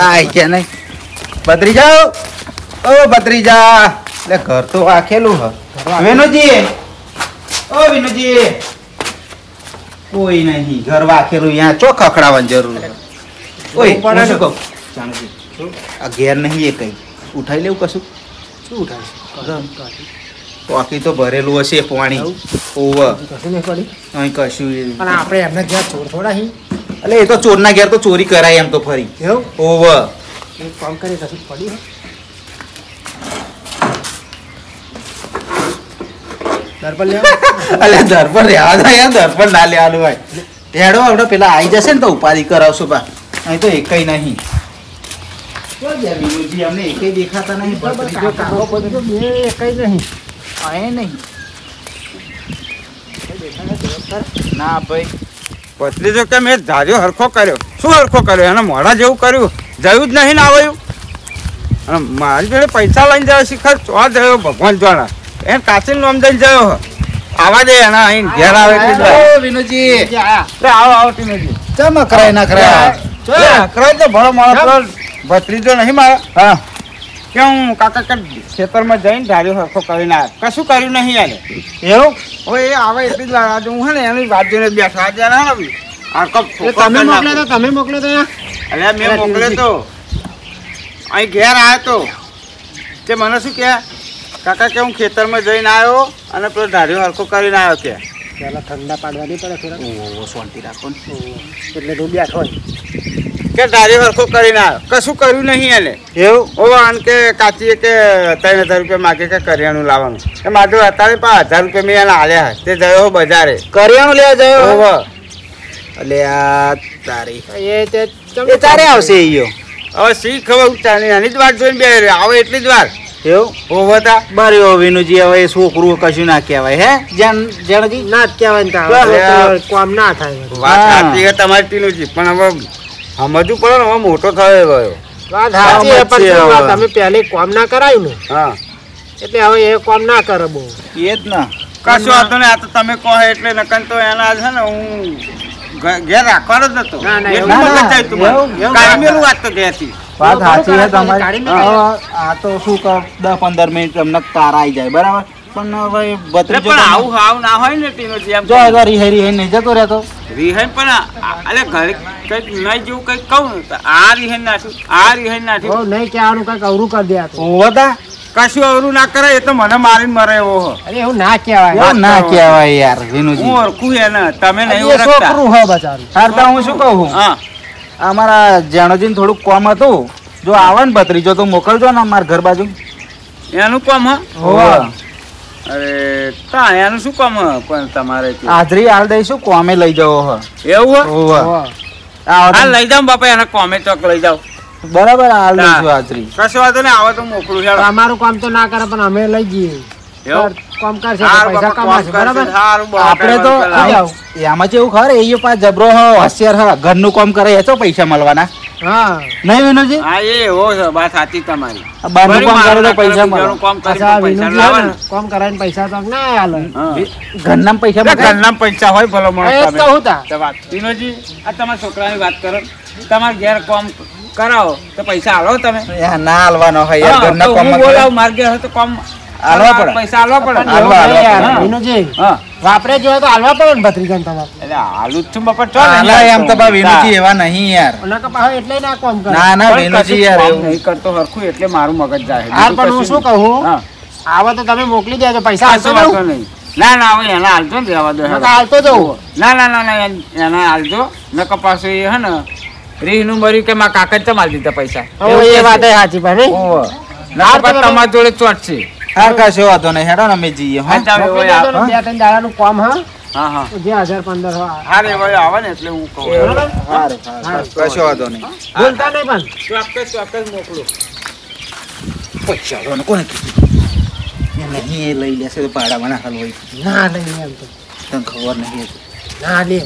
આય કે નહીં ભત્રીજા ઓ ભત્રીજા લે ઘર તો આખેલું હ વિનુજી ઓ વિનુજી કોઈ નહીં ઘર વાખેલું અહીંયા ચો ખખડાવવાની જરૂર છે ઓય હું શું કહું જાણજી આ ઘેર નહીં એ કઈ ઉઠાઈ લેવું કશું શું ઉઠાવીશ બાકી તો ભરેલું હશે પાણી ઓવ કશું નહીં પડી અહીં કશું પણ આપણે એમને જ્યાં ચોર થોડા હી એટલે એ તો ચોરના ઘેર તો ચોરી કરાય એમ તો ફરી એવું ઓવ એક કામ કરી કશું પડી દર્પણ લેવા અલે દર્પણ રહેવા દે યાર દર્પણ ના લેવાનું હોય ટેડો આપણે પેલા આવી જશે ને તો ઉપાધિ કરાવશું બા અહીં તો એકઈ નહીં વિનુજી અમને એકઈ દેખાતા નહીં ભત્રીજો કાકો બધું બે કઈ નહીં આય નહીં ના ભાઈ ભત્રીજો કે મેં ધાર્યો હરખો કર્યો શું હરખો કર્યો એને મોઢા જેવું કર્યું જયું જ નહીં ને આવ્યું અને મારી જોડે પૈસા લઈને જાય શિખર ચો જયો ભગવાન જાણા એને કાચીન નામ દઈને જયો આવા દે એના અહીં ઘેર આવે એટલે વિનુજી આવો આવો ટીમેજી ચમ કરાય ના કરાય કરાય તો ભણો મારો ભત્રીજો નહીં મારા હા કે હું કાકા કે ખેતરમાં જઈને ધાર્યો હરખો કરીને આવ્યો કશું કર્યું નહીં યાર એવું હવે એ આવે એટલી જ વાર આજે હું હે ને એની વાત જોઈને બેઠા આજે ના આવી તમે મોકલ્યો તો અલ્યા મેં મોકલ્યો તો અહીં ઘેર આવ્યો તો તે મને શું કહે કાકા કે હું ખેતરમાં જઈને આવ્યો અને પેલો ધાર્યો હરખો કરીને આવ્યો કે પેલા ઠંડા પાડવાની પડે થોડા ઓ શાંતિ રાખો ને એટલે તું બેઠો હોય કે ધાર્યો હરખો કરીને આવ્યો કશું કર્યું નહીં એને એવું ઓવાન કે કાચીએ કે 3000 રૂપિયા માગે કે કરિયાણું લાવવાનું એ મારે અત્યારે 1000 રૂપિયા મેં એને હાલ્યા તે ગયો બજારે કરિયાણું લેવા જયો ઓવા એટલે આ તારી એ તારે આવશે ઈયો હવે શી ખબર ઉઠાની આની જ વાત જોઈને બે આવે એટલી જ વાર એવું ઓવતા બર્યો વિનુજી હવે છોકરું કશું ના કહેવાય હે જાણજી ના જ કહેવાય કામ ના થાય વાત સાચી છે તમારી ટીનુજી પણ હવે સમજવું પડે ને હવે મોટો થયો ગયો વાત સાચી છે પણ તમે પહેલે કામ ના કરાયું ને હા એટલે હવે એ કામ ના કરે બહુ એ જ ના કશું વાંધો નહીં આ તો તમે કહો એટલે નકન તો એના છે ને હું ઘેર રાખવાનો જ હતો ના, ના, એટલું એવું મગજ જાય તું મને. એવું? કાયમેલું વાત તો ઘેરથી વાત સાચી છે કાઢી તમારી મેળવી. આ તો શું કર 10-15 મિનિટ તમને તારા આવી જાય બરાબર પણ હવે એટલે ભત્રીજો પણ આવું હાવ ના હોય ને ટીનુજી એમ જો એનો રીહરી નહીં જતો રહેતો રિહાઈ પણ અલે ઘરે કંઈક નહીં જેવું કંઈક કહું ને તો આ રિહાઈ નાખ્યું આ રિહાઈ નાખ્યું બહુ નહીં કહેવાનું કઈક અવરું કરી દે આ તો. હોતા કશું અવરું ના કરે એ તો મને મારીને મરે એવો હો. અરે એવું ના કહેવાય એવું ના કહેવાય યાર વિનુજી હું ઓળખું એને તમે નહીં એ ઓળખતા છોકરું હે બચારું હાર તો હું શું કહું હા અમારા જાણોજીને થોડુંક કોમ હતું જો આવે ને ભત્રીજો તો મોકલજો ને અમારા ઘર બાજુ એનું કામ હા હોવે. અરે તા એનું શું કામ હા પણ તમારે ત્યાં? હાજરી હાલ દઈશું કોમે લઈ જવો હ એવું હોવે. હોવે. આવો હા તો- લઈ જાઓ બાપા એને કોમે ચોક લઈ જાઓ બરાબર હાલ દઈશું હાજરી કશું વાંધો નહીં આવે તો મોકલું છે અમારું કામ તો ના કરે પણ અમે લઈ જઈએ એવું? કામ કરશે તો હારું પૈસા બાપા, કમાશે કોમ કરશે. બરાબર હારું બાપા, આપણે તો કાંઈ વાંધો નહીં. આમાં કેવું ખબર એ પાસ જબરો હ હોશિયાર હ ઘરનું કામ કરે એ તો પૈસા મળવાના હા નહીં વિનુજી હા એ એવો છે વાત સાચી તમારી આ બહારનું કામ કરે તો પૈસા મળે બીજાનું કામ કરીને પાછા પૈસા વિનુજી હે લાવે ને, ને. કામ કરાવીને પૈસા તો ના હાલે હા. ઘરના પૈસા એટલે મળે ઘરના પૈસા હોય ભલો એ માણસ જ તમે. કહું તા. તો વાત વિનોદજી આ તમારા છોકરાની વાત કરો તમારા ઘેર કામ કરાવો તો પૈસા આલો તમે ના હાલવાનો હોય યાર હા, ઘરના તો હું કામમાં બોલાવું મારા ઘેર હોય તો કામ આલવા પડે. પૈસા આલવા પડે પણ હાલવા, એવું નહીં યાર, હાલવા. વિનુજી હા વાપરે જોઈએ તો હાલવા પડે ને ભત્રીજાને તમારે એટલે આલુ જ છું બાપા ચો હાલા એમ તો બા વિનુજી એવા નહીં યાર નકર પાછો એટલે ના કામ કરે ના ના પણ વિનુજી કશું યાર કામ એવું નહીં કરતો હરખું એટલે મારું મગજ જાય હા બીજું પણ હું કશું શું કહું હા આવા તો તમે મોકલી દેજો પૈસા કશું હાલતો વાંધો નહીં ના ના હવે એના હાલજો ને રહેવા દો હેડો. હાલતો જવું ના ના ના ના એના હાલજો નકર પાછું એ હે ને રીહનું મર્યું કે મારા કાકા જ માલ દીધા પૈસા હવે એ વાત સાચી ભાઈ ઓહો. નકર પાછું તમારી જોડે ચોટશે હા કશો વાંધો નહીં હેડો ને અમે જઈએ હા, હા ચાલો, મોકલી હવે દેજો ને, 2-3 દાડાનું કામ હા હા હા જે 1000-1500 હા રે ભાઈ આવે ને એટલે હું કહું બરાબર? હારું, હારું. કશો વાંધો નહીં ભૂલતા નહીં પણ ચોક્કસ મોકલું પૈસા વાળાને કોને કીધું એ નહીં એ લઈ લેશે તો પાડાવાના હાલ હોય ના નહીં એમ તો તને ખબર નહીં ના લે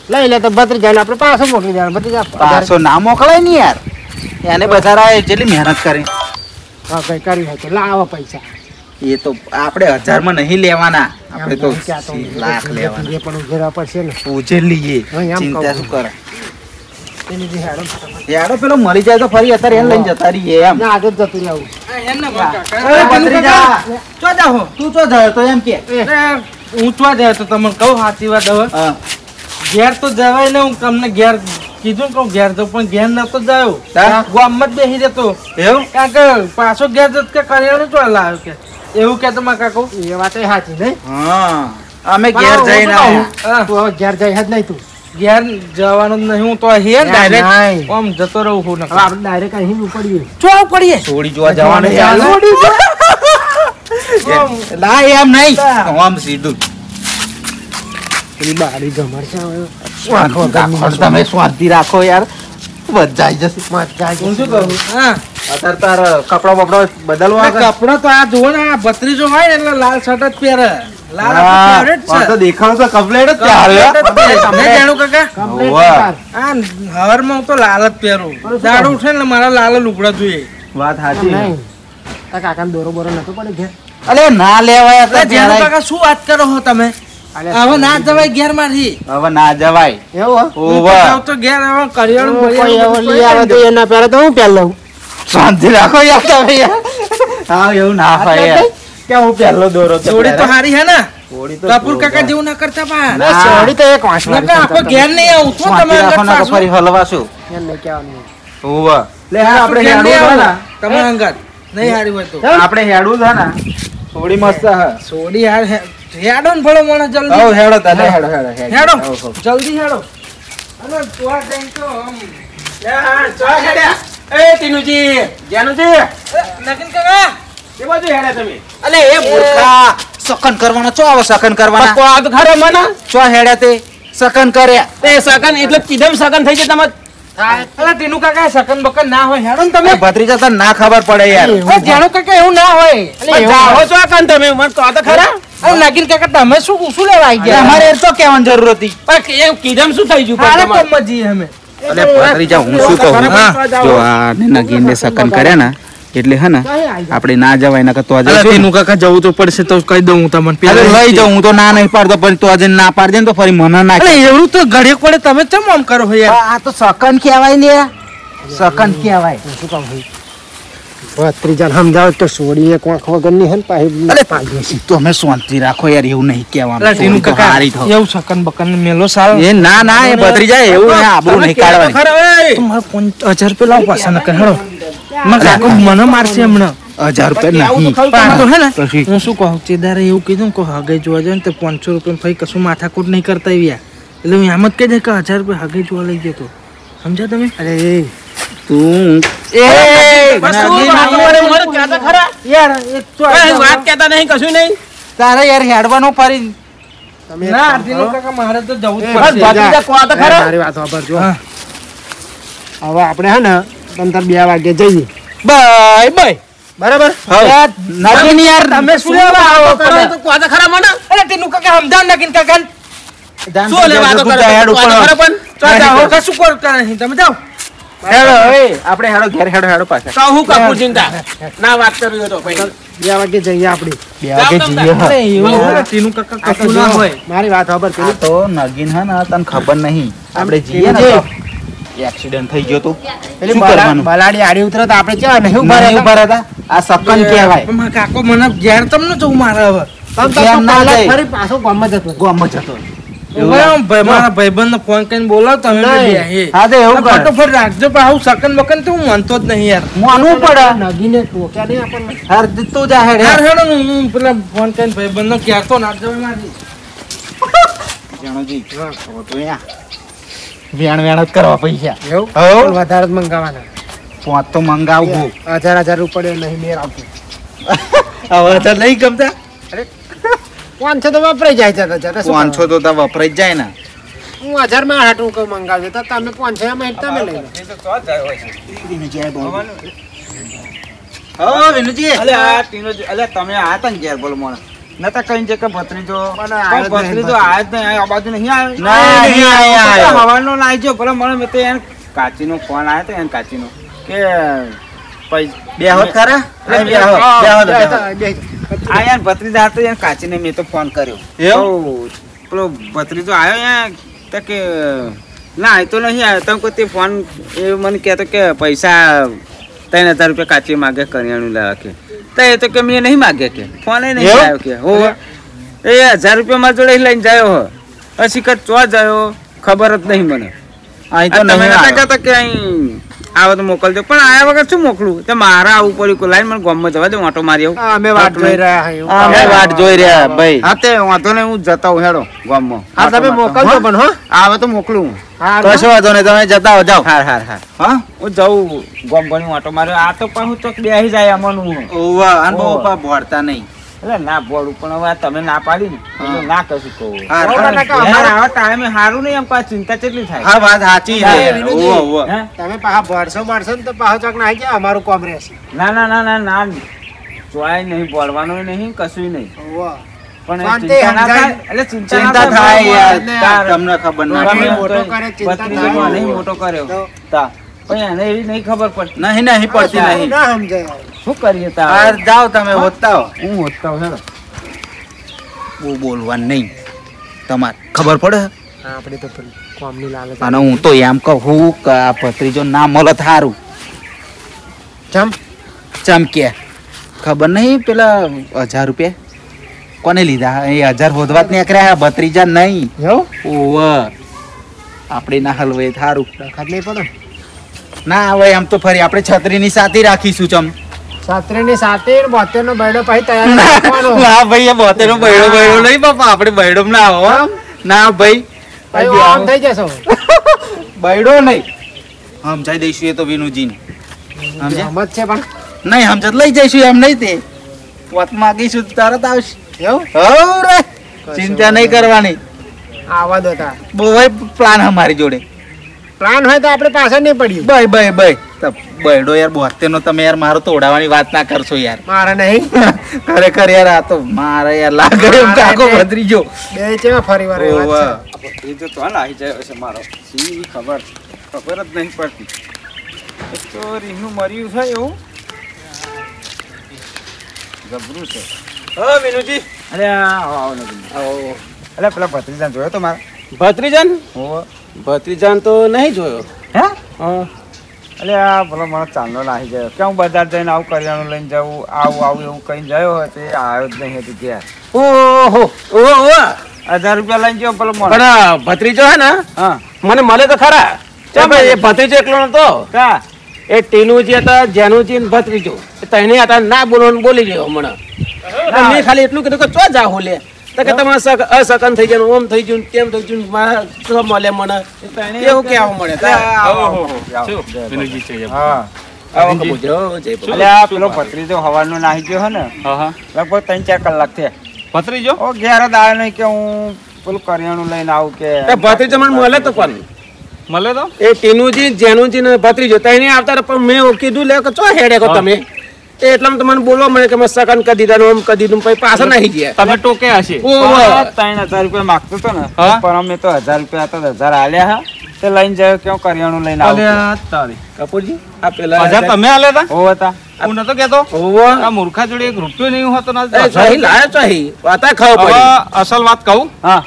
લઈ લે તો ભત્રીજાને આપણે પાછો મોકલી દેવાનું ભત્રીજા પાછો ના મોકલાય ને યાર એને બધા જેટલી મહેનત કરી હા કઈ કર્યું હોય તો લાવો પૈસા એ તો આપણે 1000 નહીં લેવાના આપણે તો એમ કહું કે આ તો લાખ લેવાના જે પણ ઉઘેરા પડશે ને પૂછે લઈએ હા, એમ ચિંતા કહું. શું કરે પેલી જે હેડો યાડો પેલો મરી જાય તો ફરી અત્યારે એને લઈને જતા રહીએ એમ. ના આગળ જતું રહેવું અરે ભત્રીજા, ચો જાહો? તું ચો જાય તો એમ કે. હું ચો જાય તો તમને કહું સાચી વાત હવે હા. ઘેર તો જવાય ને હું તમને ઘેર કીધું કે ઘેર તો પણ ઘેર નતો જાયો તા? ગામમાં જ બેસી જતો એવું? કારણ કે પાછો ઘેર જત કે કરિયાણું ચો લાવ્યો કે એવું કે તમારે કાકો એ વાત સાચી નહીં હા, અમે ઘેર જઈને આયા. હા, તું હવે ઘેર જાય જ નહીં તું ઘેર જવાનું જ નહીં હું તો હેર નહીં. ડાયરેક્ટ આમ જતો રહું હું હવે આપણે ડાયરેક્ટ અહીં ઉપડીએ ચો પડીએ સોડી જોવા જવાનું યાર. ના એમ નહીં, આમ સીધું. પેલી બારી જમણ છે હવે. શાંતિ રાખો, તમે શાંતિ રાખો યાર, બધાઈ જશે. મજા હું શું કહું હા અત્યારે તાર કપડો બપડો બદલવા આગળ? કપડા તો આ જુઓ ને આ ભત્રીજો હોય ને એટલે લાલ શર્ટ જ પહેરે લાલ આપણો favorite હા, તો છે દેખાવ તો કમ્પ્લેટ જ ત્યારે. તમે જાણો કાકા કમ્પ્લીટ વાહ. પાર. આ હવારમાં હું તો લાલ જ પહેરું દાડો ઉઠે ને મારા લાલ લુગડા જોઈએ વાત એમ સાચી. નહીં તારા કાકાને દોરો બોરો નતો પડે ઘેર અલે ના લેવાય એટલે અત્યારે જાણો જરાય. કાકા શું વાત કરો છો તમે હવે ના જવાય ઘેર માંથી હવે ના જવાય. એવું ઓવા. તો ઘેર હવે કરિયાણું કોઈ એવો બરિયાણું લઈ આવે તો એના પહેલા તો હું પહેર લઉં શાંતિ રાખો યાર તમે યાર. હા, એવું ના હોય યાર. કે હું પહેલો દોરો તો જોડી તો પહેરે. હારી હે ને થોડી તો કપૂર કાકા જોરદાર. જેવું ના કરતા પા ના. સોડી તો એક વાંસવાળી નકા આખો ઘેર નહીં આવું તો શાંતિ તમે રાખો અંગત ના તો પાછું. ફરી હલવાશું. એમ નહીં કહેવાનું ઓવા. લે હા, આપણે ઘેર નહીં હેડવું છે આવું. તમારા અંગત નહીં હારી હોય તો ને? આપણે હેડવું છે ને? થોડી મસ્ત હે. સોડી હાર હેડો ને ભલો મોણા જલ્દી હઉ, હેડો તાલે, હેડો હેડો હેડો હઉ, હઉ. જલ્દી હેડો અને ચોર જઈને તો આમ નગીન કાકા અલે એ મૂર્ખા, સકન કરવાનો ચો આવે સકન કરવાના? ચો હેડ્યા તે સકન કર્યા. અલા ટીનુ કાકા સકન બકન ના હોય હેડો ને તમે એ ભત્રીજા તને ના ખબર પડે યાર. એ જાણો કાકા એવું ના હોય અરે નગીન કાકા તમે શું શું લેવા આવી ગયા અમારે એ તો કહેવાની જરૂર હતી. હારે કોમમાં જઈએ અમે અલે ભત્રીજા, હું શું કહું? હા, જો આ નગીનને સકન કર્યા ને એટલે હે ને આપણે ના જવાય ના તો આજે ટીનુ કાકા જવું તો પડશે તો કહી દઉં હું તમને અરે લઈ જાઉં, હું તો ના નહીં પાડતો, પણ તો આજે ના પાડ દે ને તો ફરી મને ના અરે એવું તો ઘડીક પડે તમે કેમ આમ કરો છો યાર આ તો સકન કહેવાય લે, સકન કહેવાય. શું કામ હોય ત્રીજા સમજાવ તો સોડી એક વાંખ વગરની હે ને પાછી અલે પાડી છે તમે શાંતિ રાખો યાર, એવું નહીં કહેવાનું. અલા ટીનુ થોડી તો કાકા હારી થાવ. એવું સકન બકન મેલો સાલ એ ના ના, એ ભત્રીજા એવું હે, આબરૂ નહીં કાઢવાની. મારે 5000 રૂપિયા લાવો પાછા ન હેડો મને કાકો મને મારશે હમણાં 1000 રૂપિયા નહીં. પણ તો હે ને પછી? હું શું કહું ચેદારે એવું કીધું કે હગાઈ જોવા જાય ને તો 500 રૂપિયા ભાઈ કશું માથાકૂટ નહીં કરતા આવ્યા એટલે હું એમ જ કહી દે કે 1000 રૂપિયા હગાઈ જોવા લઈ ગયો તો સમજ્યા તમે અરે તું એ યાર એક તો તારે યાર હેડવાનો ફરી. તમે ના ટીનુ કાકા મારે તો જવું જ એ પડશે ભત્રીજા મારી વાત સાંભળજો. હા. હવે આપણે હે ને તંતર 2 વાગે જઈએ બાય બાય બરાબર યાર નગીન યાર તમે શું લેવા આવો કરો તો અરે ટીનુ કાકા સમજાવ નગીન કાકા શું લે વાતો કરે હેડ ઉપર તો જાઓ કશું કરતા નહીં તમે જાઓ હેડો એ આપણે હેડો ઘેર હેડો પાછા 2 વાગે જઈએ આપણે 2 વાગે જઈએ. અરે એવું હોય ને, ટીનુ કાકા કશું ના હોય મારી વાત ખબર આ તો નગીન હે ને તને ખબર નહીં, આપણે જઈએ ને તો એક્સિડન્ટ થઈ ગયો તો પેલી શું કરવાનું? બલાડી આડી ઉતરે તો આપણે કેવા નહીં નહીં ઉભા રહેતા. આ સકન કહેવાય. મારા કાકો મને ઘેર તમને જવું મારે હવે ઘેર ના જાય. ફરી પાછો ગામમાં જતો ગામમાં જતો. મારા ભાઈબંધને ફોન કરીને બોલાવ તમે બે નહીં. બેહી. હા તો એવું કર. ફટોફટ રાખજો પણ આવું સકન બકન તો હું માનતો જ નહીં યાર માનવું પડે. નગીને ટોક્યા નહીં આપણને હાર તું જા હેડ યાર હેડો ને હું પેલા ફોન કરીને ભાઈબંધને કહેતો ના જવાય મારી જાણોજી, હવે તો યા વેણ વેણ જ કરવા પૈસા. એવું હઉ. પણ વધારે જ મંગાવાના પાંચ તો મંગાવવું. 1000 રૂપિયા નહીં મેર આવતું હવે તો નહીં ગમતા. 500 તો વપરાઈ જાય છે જતા શું 500 તો તા વપરાઈ જ જાય ને. હું 1000 માં હાટું કોઈ મંગાવ્યો તો તમે 500 માં તમે લઈ લો હો વિનુજી. તમે આ તા ને ઘેર બોલો મને નતા કઈ છે કે ભત્રીજો મને આયો જ નહીં ભત્રીજો આયો જ નહીં, આ બાજુ નહીં આવે નહીં આયો. હવાનો લાગ્યો ભલે મને મેં તો એને કાચીનો ફોન આવ્યો તો એને કાચીનો કે બેહો ખરા? અહીં બેહો. બેહો તો બેહો. આ યાર ભત્રીજા હતો યાર કાચીને મેં તો ફોન કર્યો એવું? તો પેલો ભત્રીજો આવ્યો યાર તો કે ના એ તો નહીં આવ્યો. તમે કોઈ તે ફોન એ મને કહેતો કે પૈસા 3000 રૂપિયા કાચી માગે કરિયાણું લેવા કે. તો એ તો કે મેં નહીં માગે કે ફોન નહીં આવ્યો કે. હો એ 1000 રૂપિયા મારા જોડે લઈને જાય હો. પછી ચો જાય ખબર જ નહીં મને. અહીં તો તમે નહીં નતા આવ્યો. કહેતા કે અહીં આવો તો મોકલજો, પણ આયા વગર શું મોકલું? તો મારા આવું પડ્યું કોઈ લાઈન મને ગામમાં જવા દે, ઓટો મારી આવું. અમે વાટ જોઈ રહ્યા હા એવું. અમે વાટ જોઈ રહ્યા ભાઈ. હા તે વાંધો નહીં, હું જતા હું હેડો ગામમાં. હા તમે મોકલજો પણ હો. આવે તો મોકલું. હા કશો વાંધો નહીં, તમે જતા હો જાઓ. હા હા હું જાઉં ગામમાં ઓટો માર્યો. આ તો પણ હું તો બેસી જાય આમાંનું. ઓવા આનો પપ્પા ભોળતા નહીં. એટલે ના બોલું, પણ હવે આ તમે ના પાડી ને એટલે ના કશું કહું. હા, અમારા આવા ટાઈમે સારું નહીં, એમ પાછી ચિંતા કેટલી થાય. હા વાત સાચી હા, છે. વિનુજી. ઓવા ઓવા. હે? તમે પાછા ભરસો ને તો પાછો ચોક ના આવી જાય અમારું કામ રહેશે. ના ચોય નહીં, બોલવાનું નહીં, કશું નહીં. વાહ. પણ શાંતિ, ચિંતા ના સમજાય. થાય. એટલે ચિંતા થાય યાર. તાર- તમને ખબર ના તમે પડે. મોટો કરે, ચિંતા ભત્રીજો થાય. નહીં મોટો કર્યો તો તા. પણ એને એવી નહીં ખબર પડતી. નહીં પડતી નહીં. ના સમજાય. શું કરીએ તાર? હા જાઓ તમે હોતા હો. હું હોતા હું હેડો. બહુ બોલવાનું નહીં. તમારે ખબર પડે. આપણે તો પેલું કામની લાલચ. અને હું તો એમ કહું કે આ ભત્રીજો ના મળે થારું. ચમ ચમકે ખબર નહીં પેલા 1000 રૂપિયા કોને લીધા? એ 1000 હોદવા જ નીકળ્યા ભત્રીજા નહીં. એવું ઓવ આપણે ના હલવે થારું. ડખાત નહીં પડે. ના હવે એમ તો ફરી આપણે છત્રીની સાથે રાખીશું ચમ. છત્રીની સાથે 72 નો બરડો પછી તૈયાર રાખવાનો. ના ભાઈ એ 72 નો બૈડો નહીં બાપા, આપણે બૈડો ના આવો. ના ભાઈ પછી આમ થઈ જશો. બૈડો નહીં સમજાઈ દઈશું એ તો વિનુજીને. સમજ્યા? સમજ છે પણ નહીં સમજ લઈ જઈશું એમ નહીં. તે વાત માગીશું તો તરત આવશે. એવું હવ રે ચિંતા નહીં કરવાની. આવા દો તાર. બહુ પ્લાન અમારી જોડે. પ્લાન હોય તો આપણે પાછળ નહીં પડ્યું. બાય તો બૈડો યાર 72 નો તમે યાર મારો તોડાવાની વાત ના કરશો યાર. મારે નહીં. ખરેખર યાર આ તો મારે યાર લાગે એમ કાકો ભત્રીજો. બે ચેવા ફરી વાર એવા જ છે. એ તો ચાલ આવી જાય છે મારો. શી ખબર જ નહીં પડતી. એક તો રીનું મર્યું છે એવું જબરું છે. હા વિનુજી. અરે આવો અરે પેલા ભત્રીજાને જોયો તો મારે. ભત્રીજાન હોવે. ભત્રીજાન તો નહીં જોયો. હે હા અરે આ બોલો મને ચાંદલો નાખી જાય કે હું બજાર જઈને આવું કરિયાણું લઈને જાઉં આવું એવું કઈ ગયો હોય તે આવ્યો જ નહીં હતી ત્યાં. ઓહો ઓહો 1000 રૂપિયા લઈને ગયો પેલો મોણો. પણ ભત્રીજો હે ને હા મને મળે તો ખરા. કેમ ભાઈ એ મળે? ભત્રીજો એકલો નતો. કા એ ટીનુજી હતા, જેનુજી ને ભત્રીજો એ તઈને હતા ના બોલવાનું બોલી ગયો હમણાં. એટલે મેં ખાલી એટલું કીધું કે ચો જા હોલે તો કે તમારે અસકન થઈ જાય, ઓમ થઈ ગયું, તેમ થઈ ગયું, મારા તો મળે મને એવું કેવું મળે. હા આવો કબૂતરો, જય ભગવાન. એટલે આ પેલો ભત્રીજો હવારનો નાહી ગયો હે ને લગભગ 3-4 કલાક થયા. ભત્રીજો ઓ ઘેર જ આવે નહીં કે હું પેલું કરિયાણું લઈને આવું કે એ ભત્રીજો મને મળે તો કોણ મળે તો એ ટીનુજી, જેનુજી ને ભત્રીજો તઈને આવતા રહ્યા. પણ મેં કીધું લે કે ચો હેડે કો તમે તે એટલામાં તો મને બોલવા મળે કે મેં સકન કરી દીધા ને ઓમ કરી દીધું, પછી પાછા નાહી ગયા. તમે ટોકે હશે. ઓહો. 3000 રૂપિયા માગતો હતો ને હા? પણ અમે તો 1000 રૂપિયા હતા 1000 આલ્યા હા તે લઈને જાય કે હું કરિયાણું લઈને આવું. કપૂરજી આ પેલા હજાર તમે આલે તા હોવ હતા હું નતો કેતો ઓહો. આ મૂર્ખા જોડે 1 રૂપિયો નહીં હોતો ને એ સહી લાયો સહી વાતા ખાવ હવે પડી. અસલ વાત કહું, હા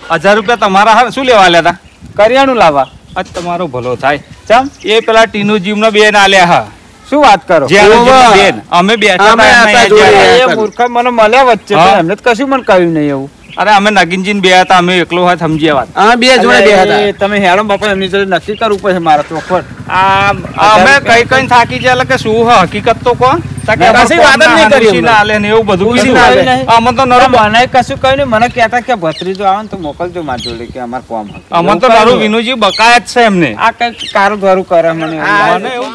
1000 રૂપિયા તમારા હાર શું લેવા આલ્યા તા? કરિયાણું લાવવા. આજ તમારો ભલો થાય. ચમ એ પેલા ટીનુ જીવનો બેન આલ્યા હા, શું વાત કરો જીવનો બેન. અમે બેઠા અમે હતા હતા એમને જોડે. અહીંયા. એ મૂર્ખા મને મળ્યા વચ્ચે હા. પણ એમને તો કશું મને કહ્યું નહીં એવું. અરે અમે નગીનજી ને બે હતા, અમે એકલો હોય સમજ્યા વાત. હા બે જોડે બે હતા. અરે, તમે હેડો બાપા એમની જોડે નક્કી કરવું પડે મારા ચોખવટ. આ અમે કઈ કઈ થાકી ગયા એટલે કે શું હ હકીકત તો કોણ તાકે મેં કશી વાત જ નહીં કરી પૂછી ના આલે ને એવું બધું પૂછી કીધું. ના આલે. અમને તો નરું મને કશું કહ્યું નહીં. મને કહેતા કે ભત્રીજો આવે ને તો મોકલજો મારી જોડે કે અમારે કોમ હતું. અમને તો એવું નરું કહ્યું. વિનુજી બકાયા જ છે એમને. આ કઈક કારું ધરું કરે મને એવું આ લાગે. મને એવું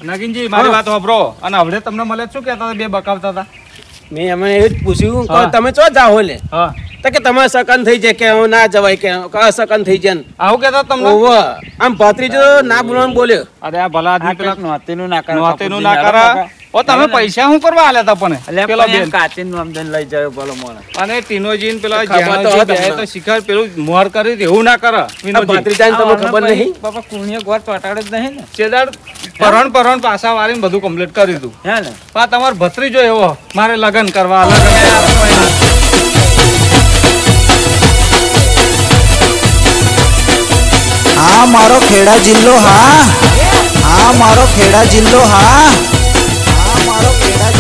નગીનજી મારી વાત સાંભળો. અને હવે તમને મળે શું કહેતા હતા? બે બકાવતા હતા. મેં એમને એવું જ પૂછ્યું કે હા. તમે ચો જાઓ લે હા તો કે તમારે સકન થઈ જાય કે હું ના જવાય કે અસકન થઈ જાય ને. આવું કહેતા તમને? ઓહો. આમ ભત્રીજો ના બોલવાનું બોલ્યો. અરે આ ભલા આ આદમી પેલા કંઈક નોતીનું ના કરે. નોતીનું ના કરા. ઓ તમે પૈસા શું કરવા આલ્યા તા પણ એટલે પેલો પણ એમ બેન કાચીનું આમદન લઈ જાય બોલો મોણે. અને ટીનોજીન પેલા ખબર તો જ્ઞાનોજી હતી બે તમને. તો શિખર પેલું મોર કરી દે, એવું ના કરે આ વિનોદજી. ભત્રીજાને તમને ખબર આમને નહીં. બાપા કુણીએ ગોળ ચોટાડે જ નહીં ને. છેદાર પરણ પાસા વાળીને બધું કમ્પ્લીટ કરી દીધું. હે ને પણ તમારો ભત્રીજો એવો મારે લગ્ન કરવા લગ્ન હા હા મારો ખેડા જિલ્લો હા મારો ખેડા જિલ્લો હા મારો ખેડા